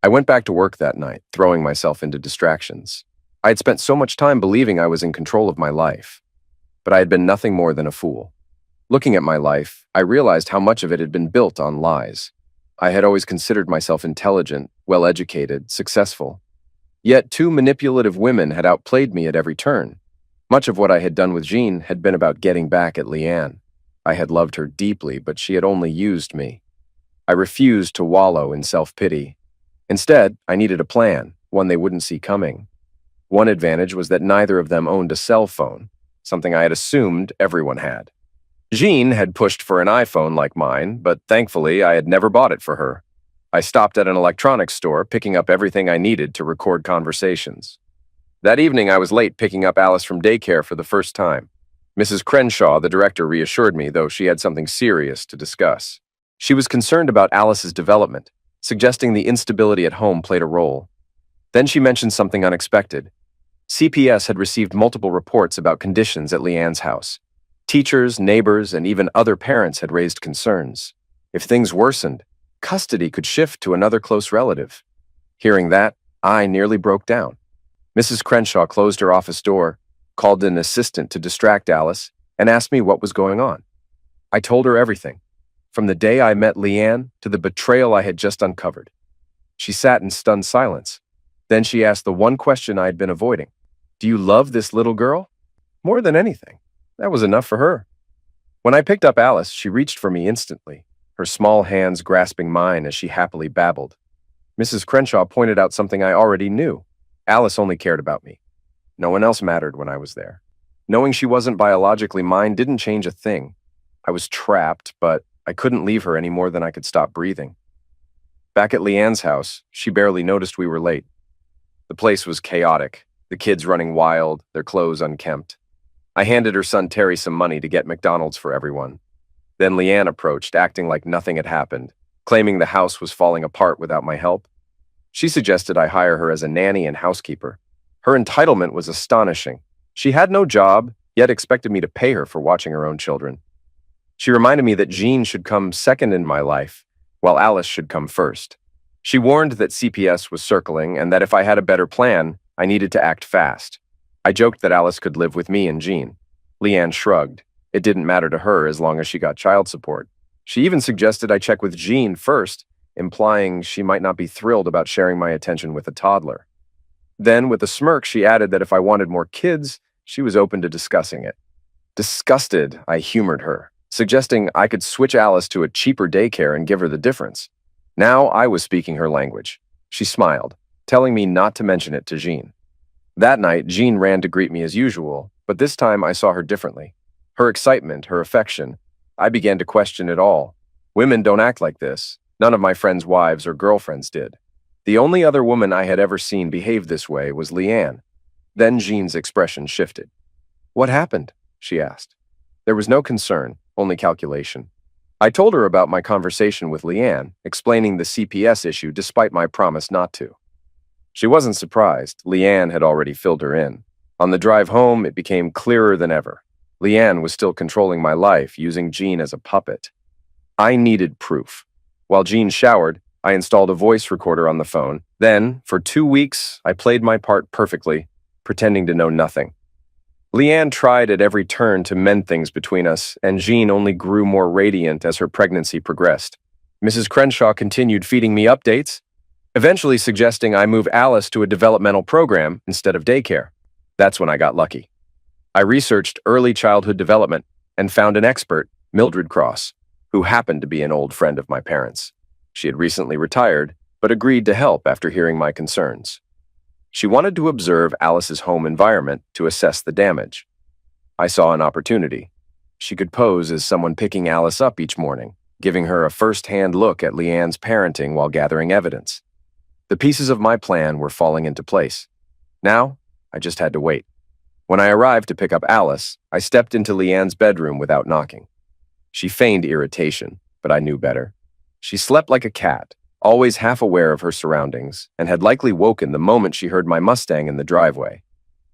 I went back to work that night, throwing myself into distractions. I had spent so much time believing I was in control of my life, but I had been nothing more than a fool. Looking at my life, I realized how much of it had been built on lies. I had always considered myself intelligent, well-educated, successful. Yet 2 manipulative women had outplayed me at every turn. Much of what I had done with Jean had been about getting back at Leanne. I had loved her deeply, but she had only used me. I refused to wallow in self-pity. Instead, I needed a plan, one they wouldn't see coming. One advantage was that neither of them owned a cell phone, something I had assumed everyone had. Jean had pushed for an iPhone like mine, but thankfully I had never bought it for her. I stopped at an electronics store, picking up everything I needed to record conversations. That evening I was late picking up Alice from daycare for the first time. Mrs. Crenshaw, the director, reassured me, though she had something serious to discuss. She was concerned about Alice's development, suggesting the instability at home played a role. Then she mentioned something unexpected. CPS had received multiple reports about conditions at Leanne's house. Teachers, neighbors, and even other parents had raised concerns. If things worsened, custody could shift to another close relative. Hearing that, I nearly broke down. Mrs. Crenshaw closed her office door, called an assistant to distract Alice, and asked me what was going on. I told her everything, from the day I met Leanne to the betrayal I had just uncovered. She sat in stunned silence. Then she asked the one question I had been avoiding. "Do you love this little girl?" More than anything. That was enough for her. When I picked up Alice, she reached for me instantly, her small hands grasping mine as she happily babbled. Mrs. Crenshaw pointed out something I already knew. Alice only cared about me. No one else mattered when I was there. Knowing she wasn't biologically mine didn't change a thing. I was trapped, but I couldn't leave her any more than I could stop breathing. Back at Leanne's house, she barely noticed we were late. The place was chaotic, the kids running wild, their clothes unkempt. I handed her son Terry some money to get McDonald's for everyone. Then Leanne approached, acting like nothing had happened, claiming the house was falling apart without my help. She suggested I hire her as a nanny and housekeeper. Her entitlement was astonishing. She had no job, yet expected me to pay her for watching her own children. She reminded me that Jean should come second in my life, while Alice should come first. She warned that CPS was circling and that if I had a better plan, I needed to act fast. I joked that Alice could live with me and Jean. Leanne shrugged. It didn't matter to her as long as she got child support. She even suggested I check with Jean first, implying she might not be thrilled about sharing my attention with a toddler. Then, with a smirk, she added that if I wanted more kids, she was open to discussing it. Disgusted, I humored her, suggesting I could switch Alice to a cheaper daycare and give her the difference. Now I was speaking her language. She smiled, telling me not to mention it to Jean. That night, Jean ran to greet me as usual, but this time I saw her differently. Her excitement, her affection, I began to question it all. Women don't act like this. None of my friends' wives or girlfriends did. The only other woman I had ever seen behave this way was Leanne. Then Jean's expression shifted. "What happened?" she asked. There was no concern, only calculation. I told her about my conversation with Leanne, explaining the CPS issue despite my promise not to. She wasn't surprised. Leanne had already filled her in. On the drive home, it became clearer than ever. Leanne was still controlling my life, using Jean as a puppet. I needed proof. While Jean showered, I installed a voice recorder on the phone. Then, for 2 weeks, I played my part perfectly, pretending to know nothing. Leanne tried at every turn to mend things between us, and Jean only grew more radiant as her pregnancy progressed. Mrs. Crenshaw continued feeding me updates, eventually suggesting I move Alice to a developmental program instead of daycare. That's when I got lucky. I researched early childhood development and found an expert, Mildred Cross. who happened to be an old friend of my parents. She had recently retired, but agreed to help after hearing my concerns. She wanted to observe Alice's home environment to assess the damage. I saw an opportunity. She could pose as someone picking Alice up each morning, giving her a first-hand look at Leanne's parenting while gathering evidence. The pieces of my plan were falling into place. Now, I just had to wait. When I arrived to pick up Alice, I stepped into Leanne's bedroom without knocking. She feigned irritation, but I knew better. She slept like a cat, always half aware of her surroundings, and had likely woken the moment she heard my Mustang in the driveway.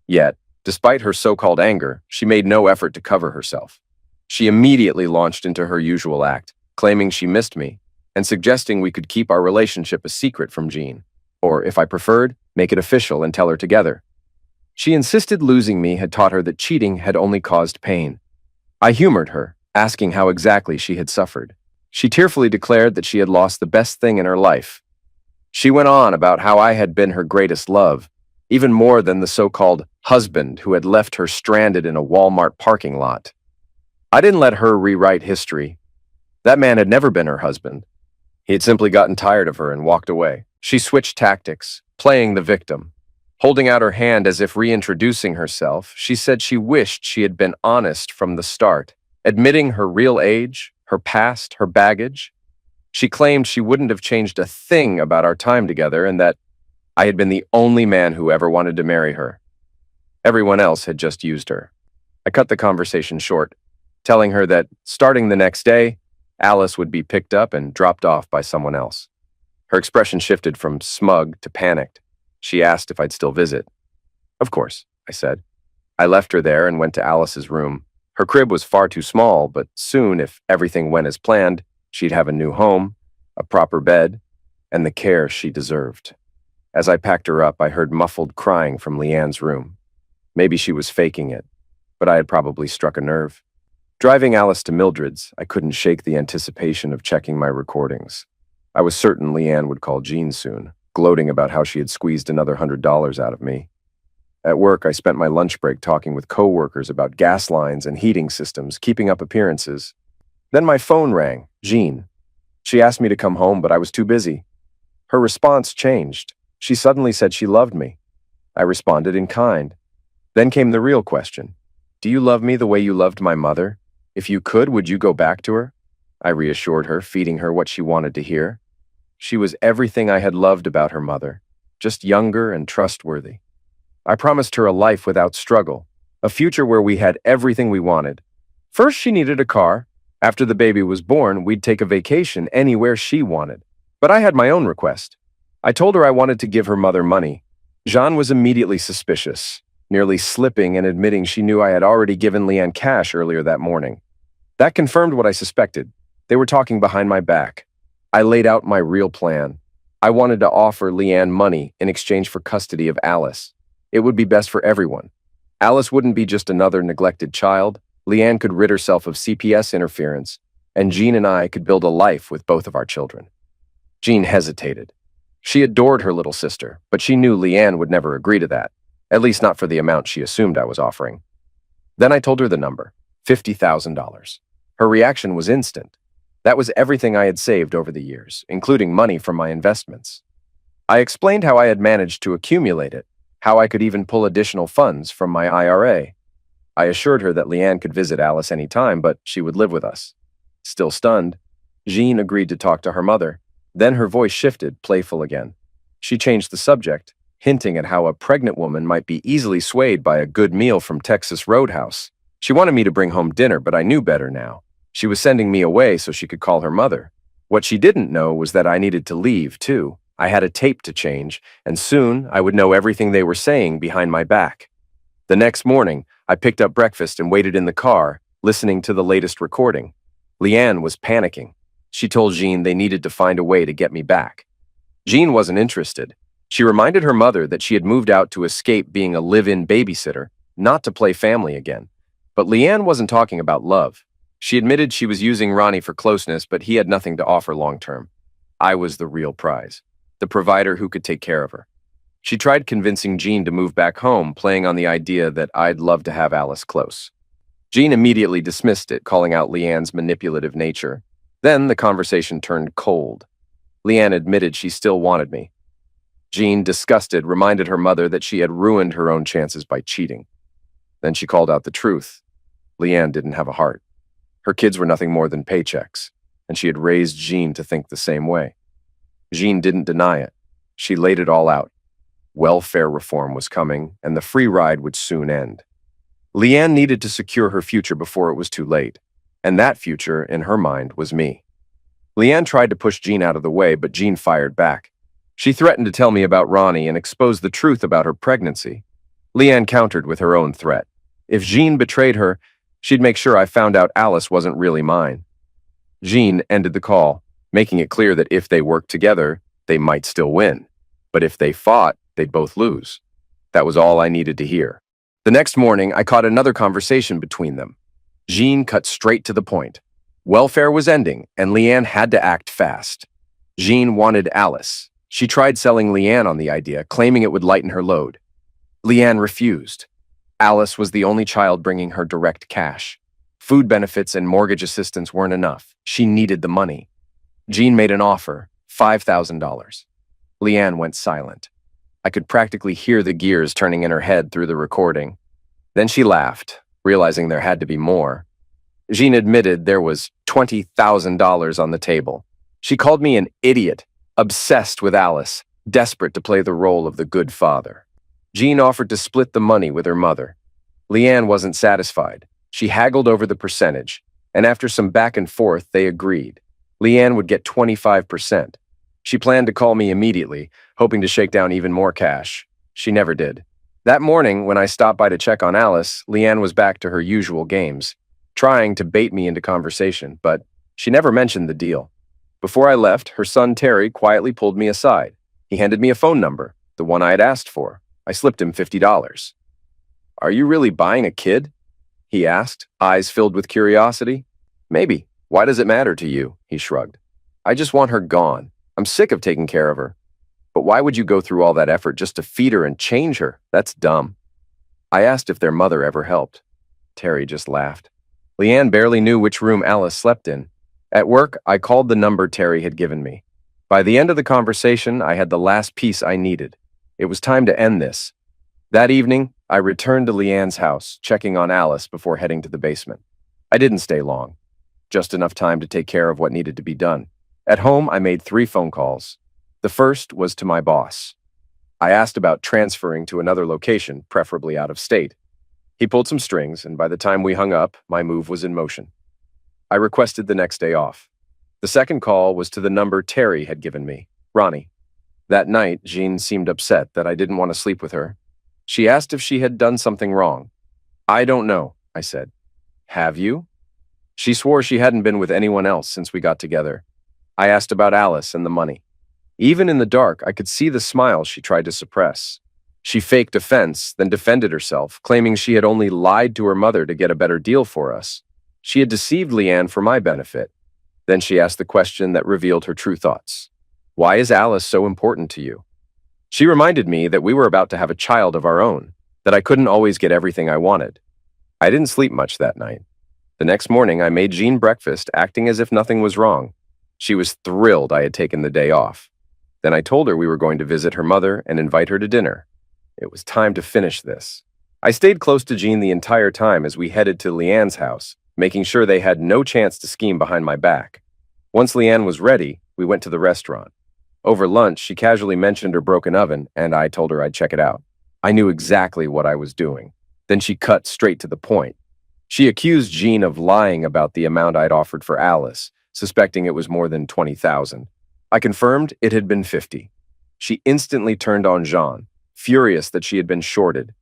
Yet, despite her so-called anger, she made no effort to cover herself. She immediately launched into her usual act, claiming she missed me, and suggesting we could keep our relationship a secret from Jean, or, if I preferred, make it official and tell her together. She insisted losing me had taught her that cheating had only caused pain. I humored her, asking how exactly she had suffered. She tearfully declared that she had lost the best thing in her life. She went on about how I had been her greatest love, even more than the so-called husband who had left her stranded in a Walmart parking lot. I didn't let her rewrite history. That man had never been her husband. He had simply gotten tired of her and walked away. She switched tactics, playing the victim. Holding out her hand as if reintroducing herself, she said she wished she had been honest from the start, admitting her real age, her past, her baggage. She claimed she wouldn't have changed a thing about our time together and that I had been the only man who ever wanted to marry her. Everyone else had just used her. I cut the conversation short, telling her that, starting the next day, Alice would be picked up and dropped off by someone else. Her expression shifted from smug to panicked. She asked if I'd still visit. Of course, I said. I left her there and went to Alice's room. Her crib was far too small, but soon, if everything went as planned, she'd have a new home, a proper bed, and the care she deserved. As I packed her up, I heard muffled crying from Leanne's room. Maybe she was faking it, but I had probably struck a nerve. Driving Alice to Mildred's, I couldn't shake the anticipation of checking my recordings. I was certain Leanne would call Jean soon, gloating about how she had squeezed another $100 out of me. At work, I spent my lunch break talking with coworkers about gas lines and heating systems, keeping up appearances. Then my phone rang, Jean. She asked me to come home, but I was too busy. Her response changed. She suddenly said she loved me. I responded in kind. Then came the real question. Do you love me the way you loved my mother? If you could, would you go back to her? I reassured her, feeding her what she wanted to hear. She was everything I had loved about her mother, just younger and trustworthy. I promised her a life without struggle, a future where we had everything we wanted. First, she needed a car. After the baby was born, we'd take a vacation anywhere she wanted. But I had my own request. I told her I wanted to give her mother money. Jean was immediately suspicious, nearly slipping and admitting she knew I had already given Leanne cash earlier that morning. That confirmed what I suspected. They were talking behind my back. I laid out my real plan. I wanted to offer Leanne money in exchange for custody of Alice. It would be best for everyone. Alice wouldn't be just another neglected child. Leanne could rid herself of CPS interference, and Jean and I could build a life with both of our children. Jean hesitated. She adored her little sister, but she knew Leanne would never agree to that, at least not for the amount she assumed I was offering. Then I told her the number, $50,000. Her reaction was instant. That was everything I had saved over the years, including money from my investments. I explained how I had managed to accumulate it, how I could even pull additional funds from my IRA. I assured her that Leanne could visit Alice any time, but she would live with us. Still stunned, Jean agreed to talk to her mother. Then her voice shifted, playful again. She changed the subject, hinting at how a pregnant woman might be easily swayed by a good meal from Texas Roadhouse. She wanted me to bring home dinner, but I knew better now. She was sending me away so she could call her mother. What she didn't know was that I needed to leave, too. I had a tape to change, and soon I would know everything they were saying behind my back. The next morning, I picked up breakfast and waited in the car, listening to the latest recording. Leanne was panicking. She told Jean they needed to find a way to get me back. Jean wasn't interested. She reminded her mother that she had moved out to escape being a live-in babysitter, not to play family again. But Leanne wasn't talking about love. She admitted she was using Ronnie for closeness, but he had nothing to offer long-term. I was the real prize, the provider who could take care of her. She tried convincing Jean to move back home, playing on the idea that I'd love to have Alice close. Jean immediately dismissed it, calling out Leanne's manipulative nature. Then the conversation turned cold. Leanne admitted she still wanted me. Jean, disgusted, reminded her mother that she had ruined her own chances by cheating. Then she called out the truth. Leanne didn't have a heart. Her kids were nothing more than paychecks, and she had raised Jean to think the same way. Jean didn't deny it. She laid it all out. Welfare reform was coming, and the free ride would soon end. Leanne needed to secure her future before it was too late, and that future, in her mind, was me. Leanne tried to push Jean out of the way, but Jean fired back. She threatened to tell me about Ronnie and expose the truth about her pregnancy. Leanne countered with her own threat. If Jean betrayed her, she'd make sure I found out Alice wasn't really mine. Jean ended the call, making it clear that if they worked together, they might still win. But if they fought, they'd both lose. That was all I needed to hear. The next morning, I caught another conversation between them. Jean cut straight to the point. Welfare was ending, and Leanne had to act fast. Jean wanted Alice. She tried selling Leanne on the idea, claiming it would lighten her load. Leanne refused. Alice was the only child bringing her direct cash. Food benefits and mortgage assistance weren't enough. She needed the money. Jean made an offer, $5,000. Leanne went silent. I could practically hear the gears turning in her head through the recording. Then she laughed, realizing there had to be more. Jean admitted there was $20,000 on the table. She called me an idiot, obsessed with Alice, desperate to play the role of the good father. Jean offered to split the money with her mother. Leanne wasn't satisfied. She haggled over the percentage, and after some back and forth, they agreed. Leanne would get 25%. She planned to call me immediately, hoping to shake down even more cash. She never did. That morning, when I stopped by to check on Alice, Leanne was back to her usual games, trying to bait me into conversation, but she never mentioned the deal. Before I left, her son Terry quietly pulled me aside. He handed me a phone number, the one I had asked for. I slipped him $50. "Are you really buying a kid?" he asked, eyes filled with curiosity. "Maybe. Why does it matter to you?" he shrugged. "I just want her gone. I'm sick of taking care of her." "But why would you go through all that effort just to feed her and change her? That's dumb." I asked if their mother ever helped. Terry just laughed. Leanne barely knew which room Alice slept in. At work, I called the number Terry had given me. By the end of the conversation, I had the last piece I needed. It was time to end this. That evening, I returned to Leanne's house, checking on Alice before heading to the basement. I didn't stay long, just enough time to take care of what needed to be done. At home, I made 3 phone calls. The first was to my boss. I asked about transferring to another location, preferably out of state. He pulled some strings, and by the time we hung up, my move was in motion. I requested the next day off. The second call was to the number Terry had given me, Ronnie. That night, Jean seemed upset that I didn't want to sleep with her. She asked if she had done something wrong. "I don't know," I said. "Have you?" She swore she hadn't been with anyone else since we got together. I asked about Alice and the money. Even in the dark, I could see the smile she tried to suppress. She faked offense, then defended herself, claiming she had only lied to her mother to get a better deal for us. She had deceived Leanne for my benefit. Then she asked the question that revealed her true thoughts. "Why is Alice so important to you?" She reminded me that we were about to have a child of our own, that I couldn't always get everything I wanted. I didn't sleep much that night. The next morning, I made Jean breakfast, acting as if nothing was wrong. She was thrilled I had taken the day off. Then I told her we were going to visit her mother and invite her to dinner. It was time to finish this. I stayed close to Jean the entire time as we headed to Leanne's house, making sure they had no chance to scheme behind my back. Once Leanne was ready, we went to the restaurant. Over lunch, she casually mentioned her broken oven, and I told her I'd check it out. I knew exactly what I was doing. Then she cut straight to the point. She accused Jean of lying about the amount I'd offered for Alice, suspecting it was more than $20,000. I confirmed it had been $50. She instantly turned on Jean, furious that she had been shorted.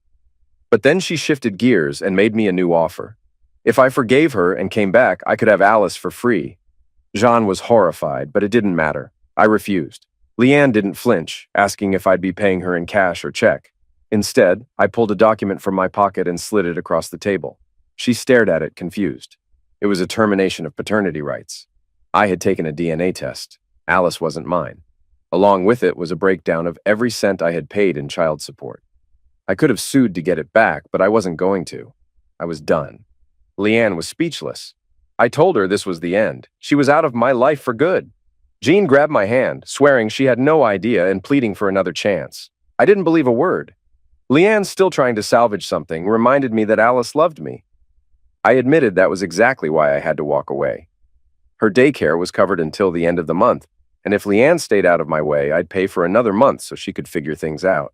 But then she shifted gears and made me a new offer. If I forgave her and came back, I could have Alice for free. Jean was horrified, but it didn't matter. I refused. Leanne didn't flinch, asking if I'd be paying her in cash or check. Instead, I pulled a document from my pocket and slid it across the table. She stared at it, confused. It was a termination of paternity rights. I had taken a DNA test. Alice wasn't mine. Along with it was a breakdown of every cent I had paid in child support. I could have sued to get it back, but I wasn't going to. I was done. Leanne was speechless. I told her this was the end. She was out of my life for good. Jean grabbed my hand, swearing she had no idea and pleading for another chance. I didn't believe a word. Leanne, still trying to salvage something, reminded me that Alice loved me. I admitted that was exactly why I had to walk away. Her daycare was covered until the end of the month, and if Leanne stayed out of my way, I'd pay for another month so she could figure things out.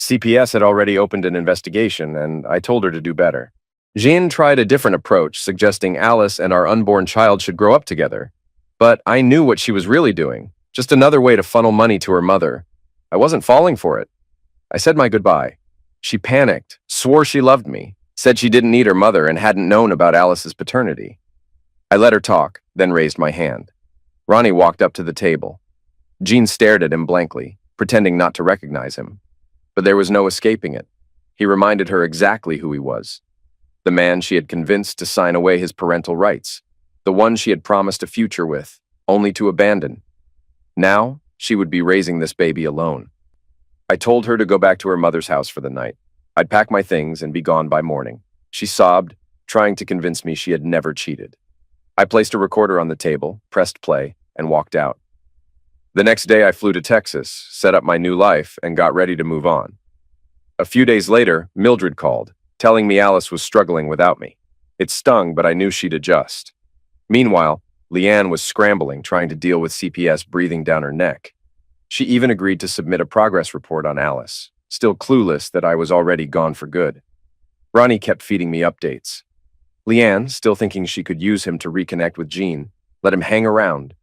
CPS had already opened an investigation, and I told her to do better. Jean tried a different approach, suggesting Alice and our unborn child should grow up together. But I knew what she was really doing, just another way to funnel money to her mother. I wasn't falling for it. I said my goodbye. She panicked, swore she loved me, said she didn't need her mother and hadn't known about Alice's paternity. I let her talk, then raised my hand. Ronnie walked up to the table. Jean stared at him blankly, pretending not to recognize him. But there was no escaping it. He reminded her exactly who he was. The man she had convinced to sign away his parental rights. The one she had promised a future with, only to abandon. Now, she would be raising this baby alone. I told her to go back to her mother's house for the night. I'd pack my things and be gone by morning. She sobbed, trying to convince me she had never cheated. I placed a recorder on the table, pressed play, and walked out. The next day I flew to Texas, set up my new life, and got ready to move on. A few days later, Mildred called, telling me Alice was struggling without me. It stung, but I knew she'd adjust. Meanwhile, Leanne was scrambling, trying to deal with CPS breathing down her neck. She even agreed to submit a progress report on Alice, still clueless that I was already gone for good. Ronnie kept feeding me updates. Leanne, still thinking she could use him to reconnect with Jean, let him hang around.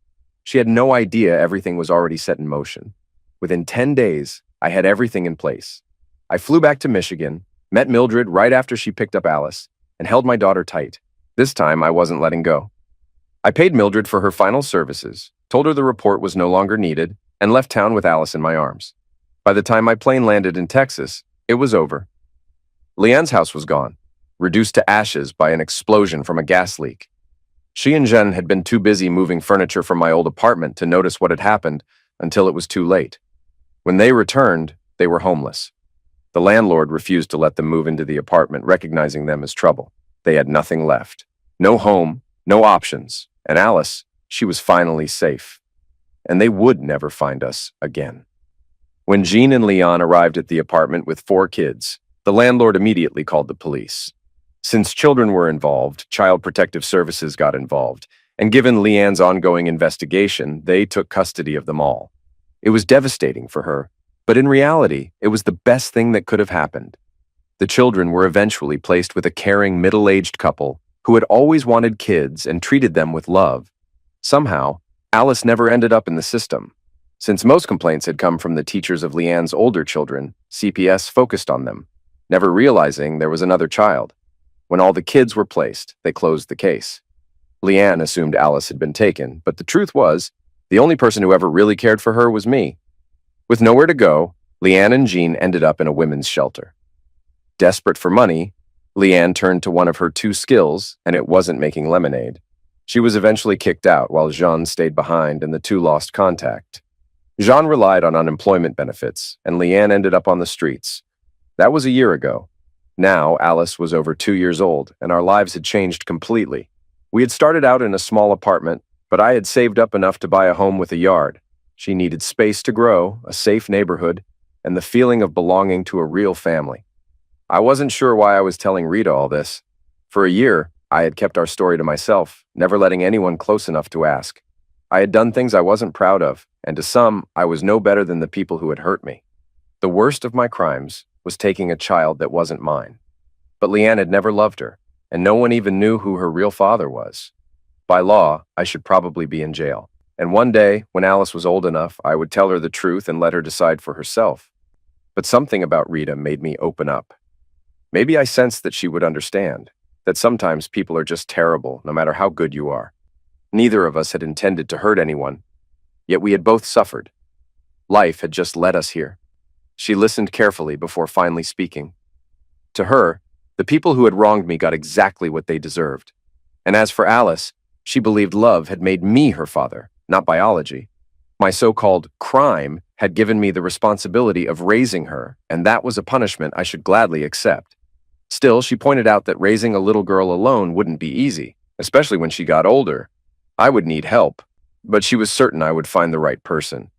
She had no idea everything was already set in motion. Within 10 days, I had everything in place. I flew back to Michigan, met Mildred right after she picked up Alice, and held my daughter tight. This time, I wasn't letting go. I paid Mildred for her final services, told her the report was no longer needed, and left town with Alice in my arms. By the time my plane landed in Texas, it was over. Leanne's house was gone, reduced to ashes by an explosion from a gas leak. She and Jen had been too busy moving furniture from my old apartment to notice what had happened until it was too late. When they returned, they were homeless. The landlord refused to let them move into the apartment, recognizing them as trouble. They had nothing left. No home, no options. And Alice, she was finally safe. And they would never find us again. When Jean and Leon arrived at the apartment with 4 kids, the landlord immediately called the police. Since children were involved, Child Protective Services got involved, and given Leanne's ongoing investigation, they took custody of them all. It was devastating for her, but in reality, it was the best thing that could have happened. The children were eventually placed with a caring middle-aged couple who had always wanted kids and treated them with love. Somehow, Alice never ended up in the system. Since most complaints had come from the teachers of Leanne's older children, CPS focused on them, never realizing there was another child. When all the kids were placed, they closed the case. Leanne assumed Alice had been taken, but the truth was, the only person who ever really cared for her was me. With nowhere to go, Leanne and Jean ended up in a women's shelter. Desperate for money, Leanne turned to one of her 2 skills, and it wasn't making lemonade. She was eventually kicked out while Jean stayed behind and the 2 lost contact. Jean relied on unemployment benefits, and Leanne ended up on the streets. That was a year ago. Now, Alice was over 2 years old, and our lives had changed completely. We had started out in a small apartment, but I had saved up enough to buy a home with a yard. She needed space to grow, a safe neighborhood, and the feeling of belonging to a real family. I wasn't sure why I was telling Rita all this. For a year, I had kept our story to myself, never letting anyone close enough to ask. I had done things I wasn't proud of, and to some, I was no better than the people who had hurt me. The worst of my crimes was taking a child that wasn't mine. But Leanne had never loved her, and no one even knew who her real father was. By law, I should probably be in jail. And one day, when Alice was old enough, I would tell her the truth and let her decide for herself. But something about Rita made me open up. Maybe I sensed that she would understand, that sometimes people are just terrible, no matter how good you are. Neither of us had intended to hurt anyone, yet we had both suffered. Life had just led us here. She listened carefully before finally speaking. To her, the people who had wronged me got exactly what they deserved. And as for Alice, she believed love had made me her father, not biology. My so-called crime had given me the responsibility of raising her, and that was a punishment I should gladly accept. Still, she pointed out that raising a little girl alone wouldn't be easy. especially when she got older. I would need help, but she was certain I would find the right person.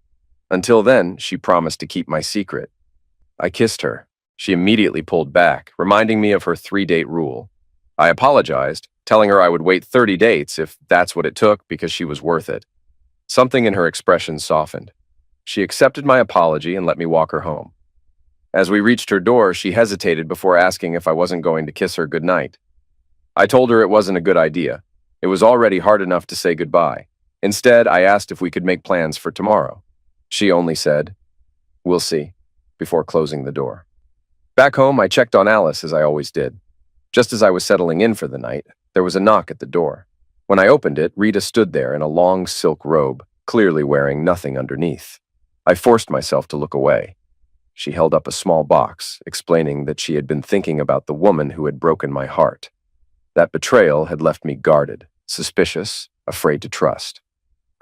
Until then, she promised to keep my secret. I kissed her. She immediately pulled back, reminding me of her 3-date rule. I apologized, telling her I would wait 30 dates if that's what it took because she was worth it. Something in her expression softened. She accepted my apology and let me walk her home. As we reached her door, she hesitated before asking if I wasn't going to kiss her goodnight. I told her it wasn't a good idea. It was already hard enough to say goodbye. Instead, I asked if we could make plans for tomorrow. She only said, "We'll see," before closing the door. Back home, I checked on Alice as I always did. Just as I was settling in for the night, there was a knock at the door. When I opened it, Rita stood there in a long silk robe, clearly wearing nothing underneath. I forced myself to look away. She held up a small box, explaining that she had been thinking about the woman who had broken my heart. That betrayal had left me guarded, suspicious, afraid to trust.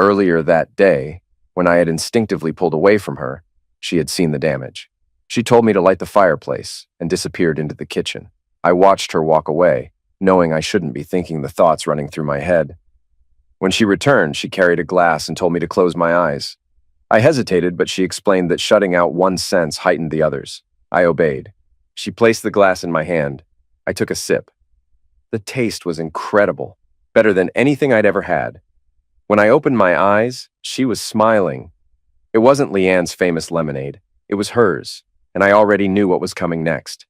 Earlier that day, when I had instinctively pulled away from her, she had seen the damage. She told me to light the fireplace and disappeared into the kitchen. I watched her walk away, knowing I shouldn't be thinking the thoughts running through my head. When she returned, she carried a glass and told me to close my eyes. I hesitated, but she explained that shutting out one sense heightened the others. I obeyed. She placed the glass in my hand. I took a sip. The taste was incredible, better than anything I'd ever had. When I opened my eyes, she was smiling. It wasn't Leanne's famous lemonade. It was hers, and I already knew what was coming next.